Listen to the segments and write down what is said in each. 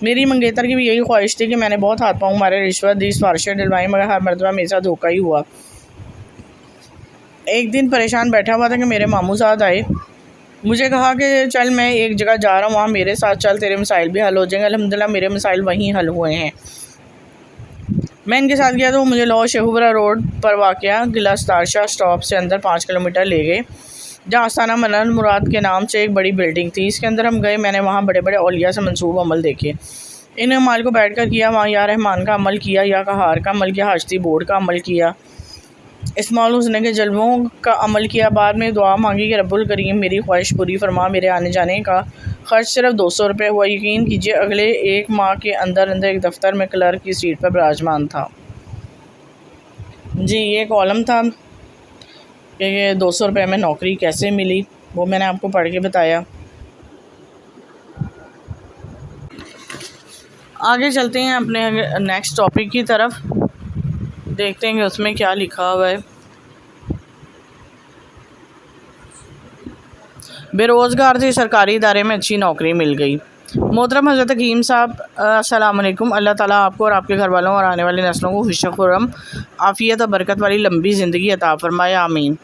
میری منگیتر کی بھی یہی خواہش تھی کہ میں نے بہت ہاتھ پاؤں مارے، رشوت دی، سفارشیں ڈلوائی، مگر ہر مرتبہ میرے ساتھ دھوکہ ہی ہوا۔ ایک دن پریشان بیٹھا ہوا تھا کہ میرے ماموں صاحب آئے، مجھے کہا کہ چل میں ایک جگہ جا رہا ہوں، وہاں میرے ساتھ چل، تیرے مسائل بھی حل ہو جائیں گے۔ الحمدللہ میرے مسائل وہیں حل ہوئے ہیں۔ میں ان کے ساتھ گیا تو وہ مجھے لاہور شیخوپورہ روڈ پر واقع قلعہ ستارشاہ اسٹاپ سے اندر 5 کلومیٹر لے گئے، جہاں آستانہ منن مراد کے نام سے ایک بڑی بلڈنگ تھی۔ اس کے اندر ہم گئے، میں نے وہاں بڑے بڑے اولیاء سے منسوب عمل دیکھے۔ ان اعمال کو بیٹھ کر کیا، وہاں یا رحمان کا عمل کیا، یا قہار کا عمل کیا، حاجتی بورڈ کا عمل کیا، اسماعیل حسنی کے جلووں کا عمل کیا۔ بعد میں دعا مانگی کہ رب الکریم میری خواہش پوری فرما۔ میرے آنے جانے کا خرچ صرف 200 روپے ہوا۔ یقین کیجئے اگلے 1 ماہ کے اندر ایک دفتر میں کلرک کی سیٹ پر براجمان تھا۔ جی یہ کالم تھا کہ 200 روپے میں نوکری کیسے ملی، وہ میں نے آپ کو پڑھ کے بتایا۔ آگے چلتے ہیں اپنے نیکسٹ ٹاپک کی طرف، دیکھتے ہیں کہ اس میں کیا لکھا ہوا ہے۔ بے روزگار تھے، سرکاری ادارے میں اچھی نوکری مل گئی۔ محترم حضرت حکیم صاحب السلام علیکم۔ اللہ تعالیٰ آپ کو اور آپ کے گھر والوں اور آنے والی نسلوں کو خوش و خرم، عافیت اور برکت والی لمبی زندگی عطا فرمائے، آمین۔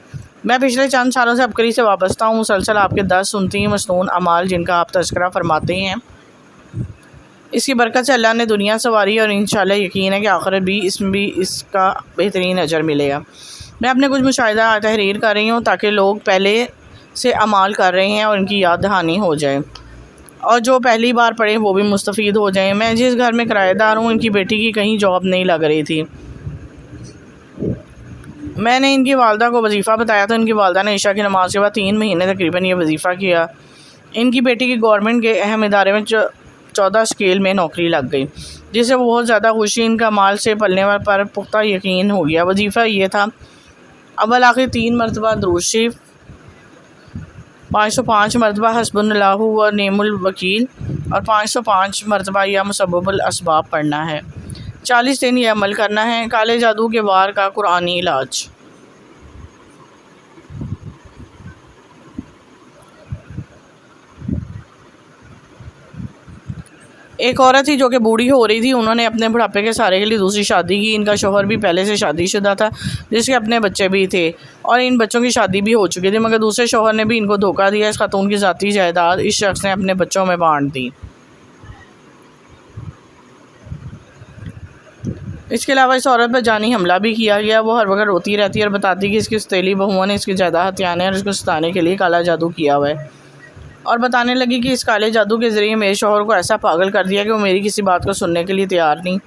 میں پچھلے چند سالوں سے عبقری سے وابستہ ہوں، مسلسل آپ کے درس سنتی ہوں، مسنون اعمال جن کا آپ تذکرہ فرماتے ہیں، اس کی برکت سے اللہ نے دنیا سنواری اور انشاءاللہ یقین ہے کہ آخرت بھی اس کا بہترین اجر ملے گا۔ میں اپنے کچھ مشاہدہ تحریر کر رہی ہوں تاکہ لوگ پہلے سے اعمال کر رہے ہیں اور ان کی یاد دہانی ہو جائے، اور جو پہلی بار پڑھیں وہ بھی مستفید ہو جائیں۔ میں جس گھر میں کرایہ دار ہوں، ان کی بیٹی کی کہیں جاب نہیں لگ رہی تھی۔ میں نے ان کی والدہ کو وظیفہ بتایا تو ان کی والدہ نے عشاء کی نماز کے بعد 3 مہینے تقریباً یہ وظیفہ کیا۔ ان کی بیٹی کی گورنمنٹ کے اہم ادارے میں 14 اسکیل میں نوکری لگ گئی، جس سے وہ بہت زیادہ خوشی، ان کا مال سے پلنے پر پختہ یقین ہو گیا۔ وظیفہ یہ تھا: اول آخر 3 مرتبہ درود شریف، 505 مرتبہ حسبنا اللہ و نعم الوکیل اور 505 مرتبہ یا مسبب الاسباب پڑھنا ہے۔ 40 دن یہ عمل کرنا ہے۔ کالے جادو کے وار کا قرآنی علاج۔ ایک عورت تھی جو کہ بوڑھی ہو رہی تھی، انہوں نے اپنے بڑھاپے کے سہارے کے لیے دوسری شادی کی۔ ان کا شوہر بھی پہلے سے شادی شدہ تھا، جس کے اپنے بچے بھی تھے، اور ان بچوں کی شادی بھی ہو چکی تھی، مگر دوسرے شوہر نے بھی ان کو دھوکہ دیا۔ اس خاتون کی ذاتی جائیداد اس شخص نے اپنے بچوں میں بانٹ دی۔ اس کے علاوہ اس عورت پر جانی حملہ بھی کیا گیا۔ وہ ہر وقت روتی رہتی اور بتاتی کہ اس کی ستیلی بہوؤں نے اس کی جائیداد ہتھیانے اور اس کو ستانے کے لیے کالا جادو کیا ہوا ہے، اور بتانے لگی کہ اس کالے جادو کے ذریعے میرے شوہر کو ایسا پاگل کر دیا کہ وہ میری کسی بات کو سننے کے لیے تیار نہیں،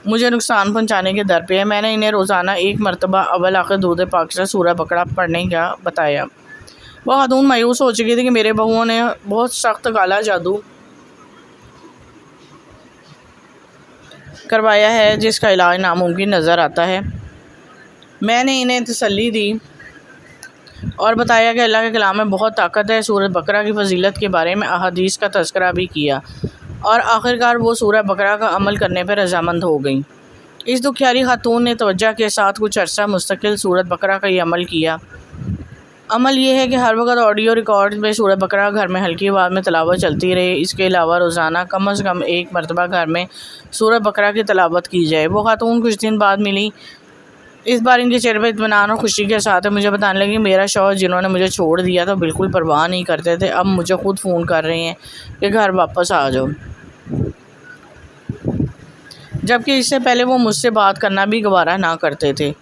مجھے نقصان پہنچانے کے در پہ ہے۔ میں نے انہیں روزانہ 1 مرتبہ اول آخر درود پاک سے سورہ بقرہ پڑھنے کا بتایا۔ وہ خاتون مایوس ہو چکی تھی کہ میرے بہوؤں نے بہت سخت کالا جادو کروایا ہے جس کا علاج ناممکن نظر آتا ہے۔ میں نے انہیں تسلی دی اور بتایا کہ اللہ کے کلام میں بہت طاقت ہے۔ سورہ بقرہ کی فضیلت کے بارے میں احادیث کا تذکرہ بھی کیا، اور آخرکار وہ سورہ بقرہ کا عمل کرنے پر رضامند ہو گئیں۔ اس دکھیاری خاتون نے توجہ کے ساتھ کچھ عرصہ مستقل سورہ بقرہ کا یہ عمل کیا۔ عمل یہ ہے کہ ہر وقت آڈیو ریکارڈ میں سورہ بقرہ گھر میں ہلکی آواز میں تلاوت چلتی رہے۔ اس کے علاوہ روزانہ کم از کم 1 مرتبہ گھر میں سورہ بقرہ کی تلاوت کی جائے۔ وہ خاتون کچھ دن بعد ملی۔ اس بار ان کے چہرے پر اطمینان اور خوشی کے ساتھ مجھے بتانے لگی، میرا شوہر جنہوں نے مجھے چھوڑ دیا تھا بالکل پرواہ نہیں کرتے تھے، اب مجھے خود فون کر رہے ہیں کہ گھر واپس آ جاؤ، جبکہ اس سے پہلے وہ مجھ سے بات کرنا بھی گوارا نہ کرتے تھے۔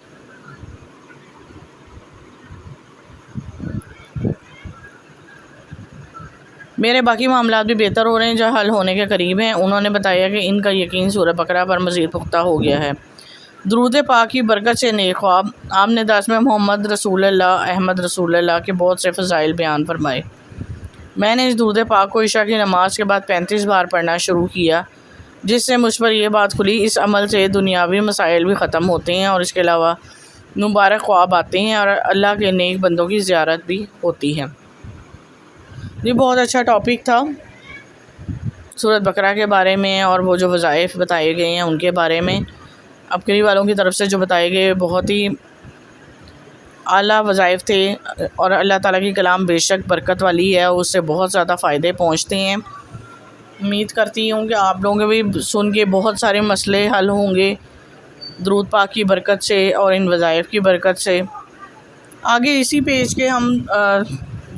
میرے باقی معاملات بھی بہتر ہو رہے ہیں، جو حل ہونے کے قریب ہیں۔ انہوں نے بتایا کہ ان کا یقین سورہ بقرہ پر مزید پختہ ہو گیا ہے۔ درود پاک کی برکت سے نیک خواب۔ آپ نے درس میں محمد رسول اللہ، احمد رسول اللہ کے بہت سے فضائل بیان فرمائے۔ میں نے اس درود پاک کو عشاء کی نماز کے بعد 35 بار پڑھنا شروع کیا، جس سے مجھ پر یہ بات کھلی، اس عمل سے دنیاوی مسائل بھی ختم ہوتے ہیں، اور اس کے علاوہ مبارک خواب آتے ہیں، اور اللہ کے نیک بندوں کی زیارت بھی ہوتی ہے۔ یہ بہت اچھا ٹاپک تھا سورۃ بقرہ کے بارے میں، اور وہ جو وظائف بتائے گئے ہیں ان کے بارے میں، عبقری والوں کی طرف سے جو بتائے گئے بہت ہی اعلیٰ وظائف تھے، اور اللہ تعالیٰ کی کلام بے شک برکت والی ہے، اس سے بہت زیادہ فائدے پہنچتے ہیں۔ امید کرتی ہوں کہ آپ لوگوں کے بھی سن کے بہت سارے مسئلے حل ہوں گے درود پاک کی برکت سے اور ان وظائف کی برکت سے۔ آگے اسی پیج کے ہم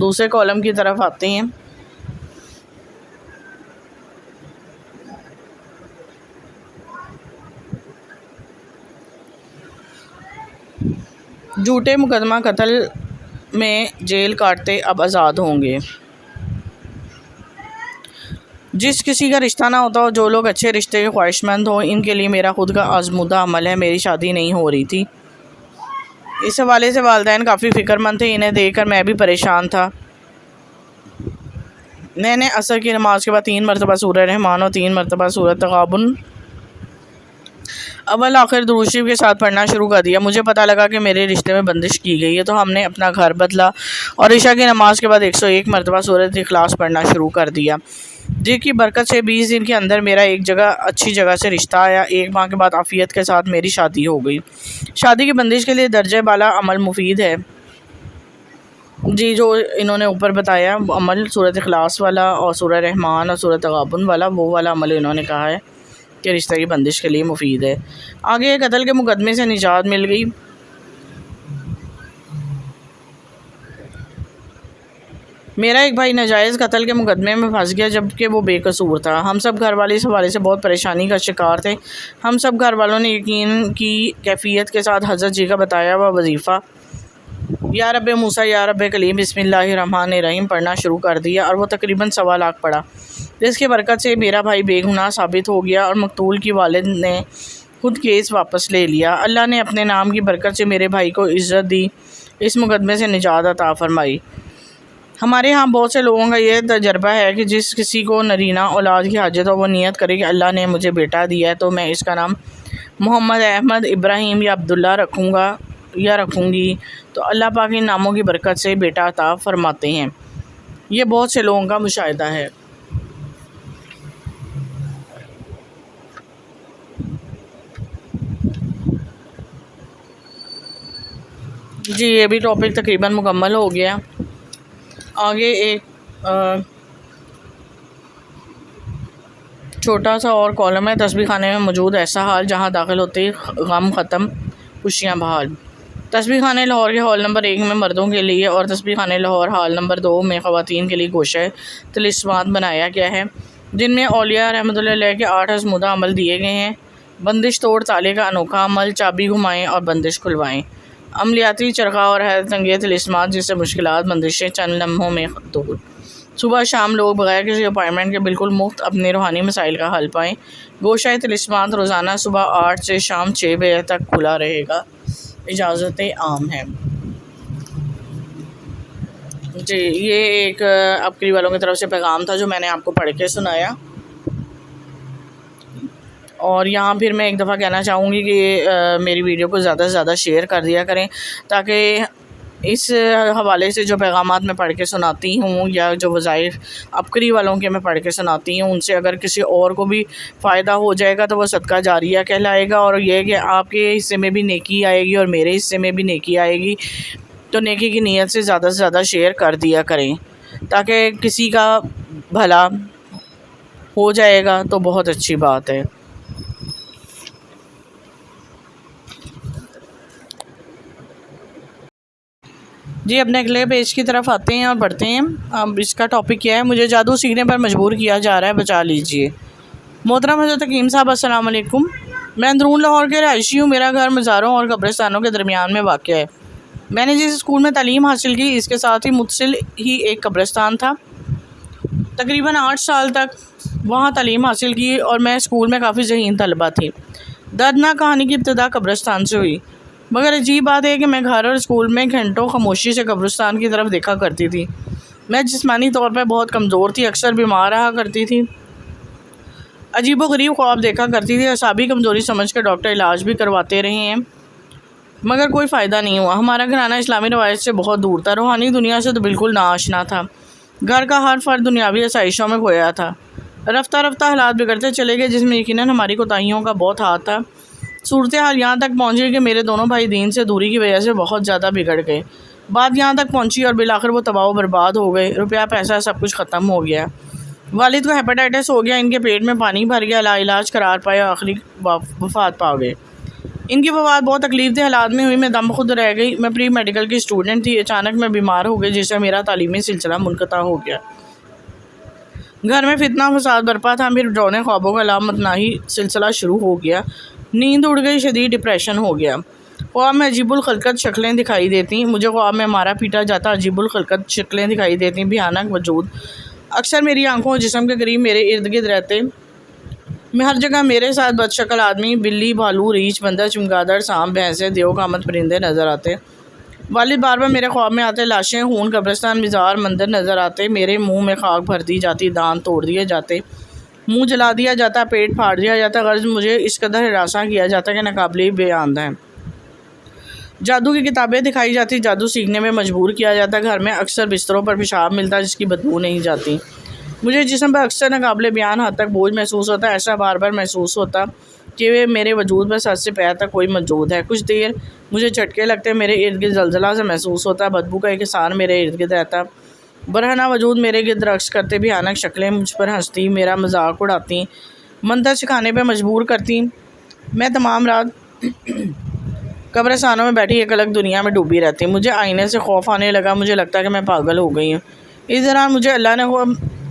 دوسرے کالم کی طرف آتے ہیں۔ جھوٹے مقدمہ قتل میں جیل کاٹتے اب آزاد ہوں گے۔ جس کسی کا رشتہ نہ ہوتا ہو، جو لوگ اچھے رشتے کے خواہش مند ہوں، ان کے لیے میرا خود کا آزمودہ عمل ہے۔ میری شادی نہیں ہو رہی تھی، اس حوالے سے والدین کافی فکر مند تھے۔ انہیں دیکھ کر میں بھی پریشان تھا۔ میں نے عصر کی نماز کے بعد 3 مرتبہ سورہ رحمان اور 3 مرتبہ سورہ تغابن اول آخر درود شریف کے ساتھ پڑھنا شروع کر دیا۔ مجھے پتہ لگا کہ میرے رشتے میں بندش کی گئی ہے، تو ہم نے اپنا گھر بدلا اور عشاء کی نماز کے بعد 101 مرتبہ سورہ اخلاص پڑھنا شروع کر دیا، جن کی برکت سے 20 دن کے اندر میرا ایک اچھی جگہ سے رشتہ آیا۔ 1 ماہ کے بعد عافیت کے ساتھ میری شادی ہو گئی۔ شادی کی بندش کے لیے درجہ بالا عمل مفید ہے۔ جی، جو انہوں نے اوپر بتایا عمل سورۃ اخلاص والا اور سورہ رحمان اور سورۃ تغابن والا، وہ والا عمل انہوں نے کہا ہے کہ رشتہ کی بندش کے لیے مفید ہے۔ آگے قتل کے مقدمے سے نجات مل گئی۔ میرا ایک بھائی ناجائز قتل کے مقدمے میں پھنس گیا، جبکہ وہ بے قصور تھا۔ ہم سب گھر والے اس حوالے سے بہت پریشانی کا شکار تھے۔ ہم سب گھر والوں نے یقین کی کیفیت کے ساتھ حضرت جی کا بتایا ہوا وظیفہ یا رب موسیٰ یا رب کلیم بسم اللہ الرحمن الرحیم پڑھنا شروع کر دیا، اور وہ تقریباً 1.25 لاکھ پڑھا، جس کی برکت سے میرا بھائی بے گناہ ثابت ہو گیا اور مقتول کی والد نے خود کیس واپس لے لیا۔ اللہ نے اپنے نام کی برکت سے میرے بھائی کو عزت دی، اس مقدمے سے نجات عطا فرمائی۔ ہمارے ہاں بہت سے لوگوں کا یہ تجربہ ہے کہ جس کسی کو نرینہ اولاد کی حاجت ہو، وہ نیت کرے کہ اللہ نے مجھے بیٹا دیا ہے، تو میں اس کا نام محمد، احمد، ابراہیم یا عبداللہ رکھوں گا یا رکھوں گی، تو اللہ پاک ان ناموں کی برکت سے بیٹا عطا فرماتے ہیں۔ یہ بہت سے لوگوں کا مشاہدہ ہے۔ جی، یہ بھی ٹاپک تقریباً مکمل ہو گیا۔ آگے ایک چھوٹا سا اور کالم ہے، تسبیح خانے میں موجود ایسا حال جہاں داخل ہوتے ہی غم ختم، خوشیاں بحال۔ تسبیح خانے لاہور کے ہال نمبر 1 میں مردوں کے لیے اور تسبیح خانے لاہور ہال نمبر 2 میں خواتین کے لیے گوشہ طلسمات بنایا گیا ہے، جن میں اولیاء رحمۃ اللہ علیہ کے 8 آزمودہ عمل دیے گئے ہیں۔ بندش توڑ تالے کا انوکھا عمل، چابی گھمائیں اور بندش کھلوائیں، عملیاتی چرخہ اور حیرت انگیز طلسمات جس سے مشکلات بندشیں چند لمحوں میں دور۔ صبح شام لوگ بغیر کسی اپائنٹمنٹ کے بالکل مفت اپنے روحانی مسائل کا حل پائیں۔ گوشہ طلسمات روزانہ صبح 8 سے شام 6 بجے تک کھلا رہے گا، اجازت عام ہے۔ جی، یہ ایک اپکری والوں کی طرف سے پیغام تھا جو میں نے آپ کو پڑھ کے سنایا، اور یہاں پھر میں ایک دفعہ کہنا چاہوں گی کہ میری ویڈیو کو زیادہ سے زیادہ شیئر کر دیا کریں، تاکہ اس حوالے سے جو پیغامات میں پڑھ کے سناتی ہوں یا جو وظائف اپکری والوں کے میں پڑھ کے سناتی ہوں، ان سے اگر کسی اور کو بھی فائدہ ہو جائے گا تو وہ صدقہ جاریہ کہلائے گا، اور یہ کہ آپ کے حصے میں بھی نیکی آئے گی اور میرے حصے میں بھی نیکی آئے گی۔ تو نیکی کی نیت سے زیادہ شیئر کر دیا کریں، تاکہ کسی کا بھلا ہو جائے گا تو بہت اچھی بات ہے۔ جی، اپنے اگلے پیج کی طرف آتے ہیں اور پڑھتے ہیں۔ اب اس کا ٹاپک کیا ہے؟ مجھے جادو سیکھنے پر مجبور کیا جا رہا ہے، بچا لیجئے۔ محترم حضرت حکیم صاحب، السلام علیکم۔ میں اندرون لاہور کے رہائشی ہوں۔ میرا گھر مزاروں اور قبرستانوں کے درمیان میں واقع ہے۔ میں نے جس اسکول میں تعلیم حاصل کی، اس کے ساتھ ہی متصل ہی ایک قبرستان تھا۔ تقریباً 8 سال تک وہاں تعلیم حاصل کی اور میں اسکول میں کافی ذہین طلبہ تھی۔ دردناک کہانی کی ابتدا قبرستان سے ہوئی، مگر عجیب بات ہے کہ میں گھر اور اسکول میں گھنٹوں خاموشی سے قبرستان کی طرف دیکھا کرتی تھی۔ میں جسمانی طور پر بہت کمزور تھی، اکثر بیمار رہا کرتی تھی، عجیب و غریب خواب دیکھا کرتی تھی۔ اعصابی کمزوری سمجھ کر ڈاکٹر علاج بھی کرواتے رہے ہیں، مگر کوئی فائدہ نہیں ہوا۔ ہمارا گھرانہ اسلامی روایت سے بہت دور تھا، روحانی دنیا سے تو بالکل ناآشنا تھا۔ گھر کا ہر فرد دنیاوی آسائشوں میں کھویا تھا۔ رفتہ رفتہ حالات بگڑتے چلے گئے، جس میں یقیناً ہماری کوتاہیوں کا بہت ہاتھ تھا۔ صورتحال یہاں تک پہنچی کہ میرے دونوں بھائی دین سے دوری کی وجہ سے بہت زیادہ بگڑ گئے۔ بات یہاں تک پہنچی اور بالآخر وہ تباہ و برباد ہو گئے۔ روپیہ پیسہ سب کچھ ختم ہو گیا۔ والد کو ہیپاٹائٹس ہو گیا، ان کے پیٹ میں پانی بھر گیا، لاعلاج قرار پایا، آخری وفات پا گئے۔ ان کی وفات بہت تکلیف دہ حالات میں ہوئی، میں دم خود رہ گئی۔ میں پری میڈیکل کی اسٹوڈنٹ تھی، اچانک میں بیمار ہو گئی، جس سے میرا تعلیمی سلسلہ منقطع ہو گیا۔ گھر میں فتنہ فساد برپا تھا، پھر ڈراؤنے خوابوں کا لامتناہی سلسلہ شروع ہو گیا، نیند اڑ گئی، شدید ڈپریشن ہو گیا۔ خواب میں عجیب الخلقت شکلیں دکھائی دیتی، مجھے خواب میں مارا پیٹا جاتا، عجیب الخلقت شکلیں دکھائی دیتی، بھیانک وجود اکثر میری آنکھوں اور جسم کے قریب میرے ارد گرد رہتے۔ میں ہر جگہ میرے ساتھ بد شکل آدمی، بلی، بھالو، ریچھ، بندر، چمگادڑ، سانپ، بھینسیں، دیو قامت پرندے نظر آتے۔ والد بار بار میرے خواب میں آتے، لاشیں، خون، قبرستان، مزار، مندر نظر آتے، میرے منہ میں خاک بھر دی جاتی، دانت توڑ دیے جاتے، منہ جلا دیا جاتا، پیٹ پھاڑ دیا جاتا، غرض مجھے اس قدر ہراساں کیا جاتا کہ ناقابل بیان ہے۔ جادو کی کتابیں دکھائی جاتی، جادو سیکھنے میں مجبور کیا جاتا، گھر میں اکثر بستروں پر پیشاب ملتا جس کی بدبو نہیں جاتی، مجھے جسم پر اکثر ناقابل بیان حد تک بوجھ محسوس ہوتا، ایسا بار بار محسوس ہوتا کہ میرے وجود میں سر سے پیر تک کوئی موجود ہے۔ کچھ دیر مجھے جھٹکے لگتے، میرے ارد گرد زلزلہ سے محسوس ہوتا، بدبو کا ایک احسار میرے ارد گرد رہتا، برہنہ وجود میرے گرد رقص کرتے، بھیانک شکلیں مجھ پر ہنستی، میرا مذاق اڑاتی، منتر سکھانے پہ مجبور کرتی۔ میں تمام رات قبرستانوں میں بیٹھی ایک الگ دنیا میں ڈوبی رہتی، مجھے آئینے سے خوف آنے لگا، مجھے لگتا کہ میں پاگل ہو گئی ہوں۔ اس دوران مجھے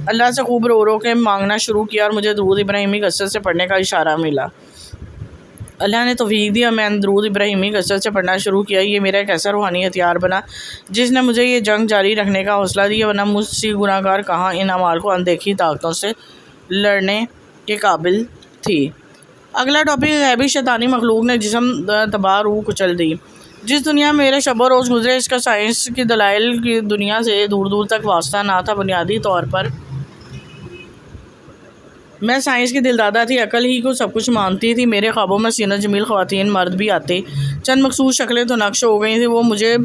اللہ سے خوب رو رو کے مانگنا شروع کیا اور مجھے درود ابراہیمی کثرت سے پڑھنے کا اشارہ ملا۔ اللہ نے توفیق دیا، میں درود ابراہیمی کثرت سے پڑھنا شروع کیا۔ یہ میرا ایک ایسا روحانی ہتھیار بنا جس نے مجھے یہ جنگ جاری رکھنے کا حوصلہ دیا، ورنہ مجھ سی گناہ گار کہاں ان اعمال کو اندیکھی طاقتوں سے لڑنے کے قابل تھی۔ اگلا ٹاپک، غیبی شیطانی مخلوق نے جسم تباہ روح کچل دی۔ جس دنیا میں میرے شب و روز گزرے اس کا سائنس کی دلائل کی دنیا سے دور دور تک واسطہ نہ تھا۔ بنیادی طور پر میں سائنس کی دلدادہ تھی، عقل ہی کو سب کچھ مانتی تھی۔ میرے خوابوں میں سینہ جمیل خواتین مرد بھی آتے، چند مخصوص شکلیں تو نقش ہو گئی تھیں، وہ مجھے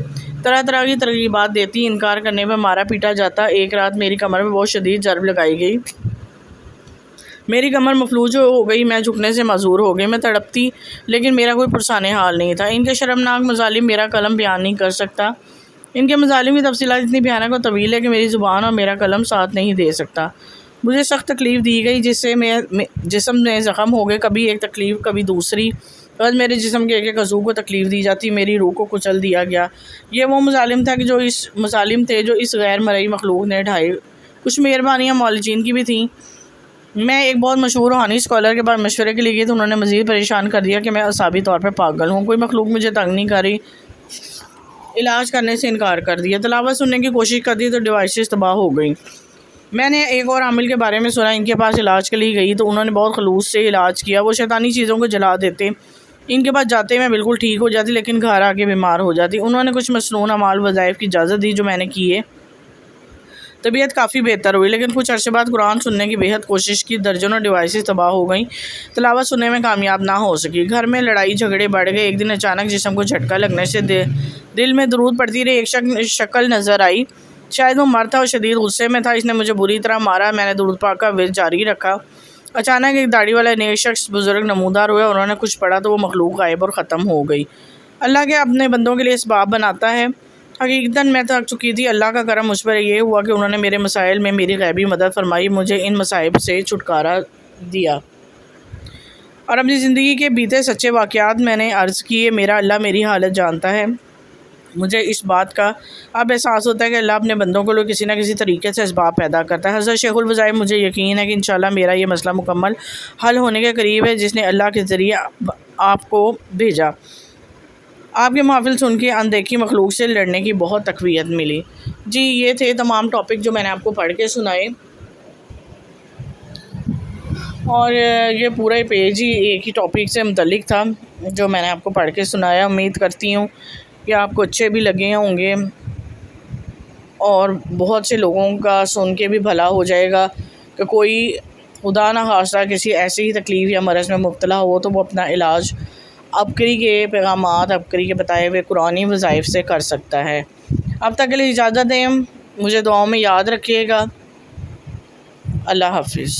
طرح طرح کی ترغیبات دیتی، انکار کرنے پہ مارا پیٹا جاتا۔ ایک رات میری کمر میں بہت شدید ضرب لگائی گئی، میری کمر مفلوج ہو گئی، میں جھکنے سے معذور ہو گئی، میں تڑپتی لیکن میرا کوئی پرسان حال نہیں تھا۔ ان کے شرمناک مظالم میرا قلم بیان نہیں کر سکتا، ان کے مظالم کی تفصیلات اتنی بھیانک اور طویل ہے کہ میری زبان اور میرا قلم ساتھ نہیں دے سکتا۔ مجھے سخت تکلیف دی گئی جس سے جسم میں زخم ہو گئے، کبھی ایک تکلیف کبھی دوسری، بس میرے جسم کے ایک ایک عضو کو تکلیف دی جاتی، میری روح کو کچل دیا گیا۔ یہ وہ مظالم تھے جو اس غیر مرئی مخلوق نے ڈھائے۔ کچھ مہربانیاں معالجین کی بھی تھیں۔ میں ایک بہت مشہور روحانی اسکالر کے پاس مشورے کے لیے گئی تو انہوں نے مزید پریشان کر دیا کہ میں اعصابی طور پر پاگل ہوں، کوئی مخلوق مجھے تنگ نہیں کر رہی، علاج کرنے سے انکار کر دیا۔ تلاوت سننے کی کوشش کر دی تو ڈیوائسز تباہ ہو گئی۔ میں نے ایک اور عامل کے بارے میں سنا، ان کے پاس علاج کے لیے گئی تو انہوں نے بہت خلوص سے علاج کیا، وہ شیطانی چیزوں کو جلا دیتے، ان کے پاس جاتے میں بالکل ٹھیک ہو جاتی لیکن گھر آ کے بیمار ہو جاتی۔ انہوں نے کچھ مسنون اعمال وظائف کی اجازت دی جو میں نے کیے، طبیعت کافی بہتر ہوئی، لیکن کچھ عرصے بعد قرآن سننے کی بےحد کوشش کی، درجنوں ڈیوائسز تباہ ہو گئیں، تلاوت سننے میں کامیاب نہ ہو سکی، گھر میں لڑائی جھگڑے بڑھ گئے۔ ایک دن اچانک جسم کو جھٹکا لگنے سے دل میں درود پڑتی رہی، ایک شکل نظر آئی، شاید وہ مرد تھا اور شدید غصے میں تھا، اس نے مجھے بری طرح مارا۔ میں نے درود پاک کا ورد جاری رکھا، اچانک ایک داڑھی والا نیک شخص بزرگ نمودار ہوا، انہوں نے کچھ پڑھا تو وہ مخلوق غائب اور ختم ہو گئی۔ اللہ کے اپنے بندوں کے لیے اسباب بناتا ہے۔ حقیقتاً میں تھک چکی تھی، اللہ کا کرم مجھ پر یہ ہوا کہ انہوں نے میرے مسائل میں میری غیبی مدد فرمائی، مجھے ان مصائب سے چھٹکارا دیا اور اپنی زندگی کے بیتے سچے واقعات میں نے عرض کیے۔ میرا اللہ میری حالت جانتا ہے، مجھے اس بات کا اب احساس ہوتا ہے کہ اللہ اپنے بندوں کو کسی نہ کسی طریقے سے اسباب پیدا کرتا ہے۔ حضرت شیخ الوظائف، مجھے یقین ہے کہ انشاءاللہ میرا یہ مسئلہ مکمل حل ہونے کے قریب ہے، جس نے اللہ کے ذریعے آپ کو بھیجا۔ آپ کے محافل سن کے اندیکھی مخلوق سے لڑنے کی بہت تقویت ملی۔ جی یہ تھے تمام ٹاپک جو میں نے آپ کو پڑھ کے سنائے، اور یہ پورا پیج ہی ایک ہی ٹاپک سے متعلق تھا جو میں نے آپ کو پڑھ کے سنایا۔ امید کرتی ہوں کہ آپ کو اچھے بھی لگے ہوں گے اور بہت سے لوگوں کا سن کے بھی بھلا ہو جائے گا کہ کوئی خدا نہ خواستہ کسی ایسی ہی تکلیف یا مرض میں مبتلا ہو تو وہ اپنا علاج ابکری کے پیغامات، ابکری کے بتائے ہوئے قرآنی وظائف سے کر سکتا ہے۔ اب تک کے لیے اجازت دیں، مجھے دعاؤں میں یاد رکھیے گا۔ اللہ حافظ۔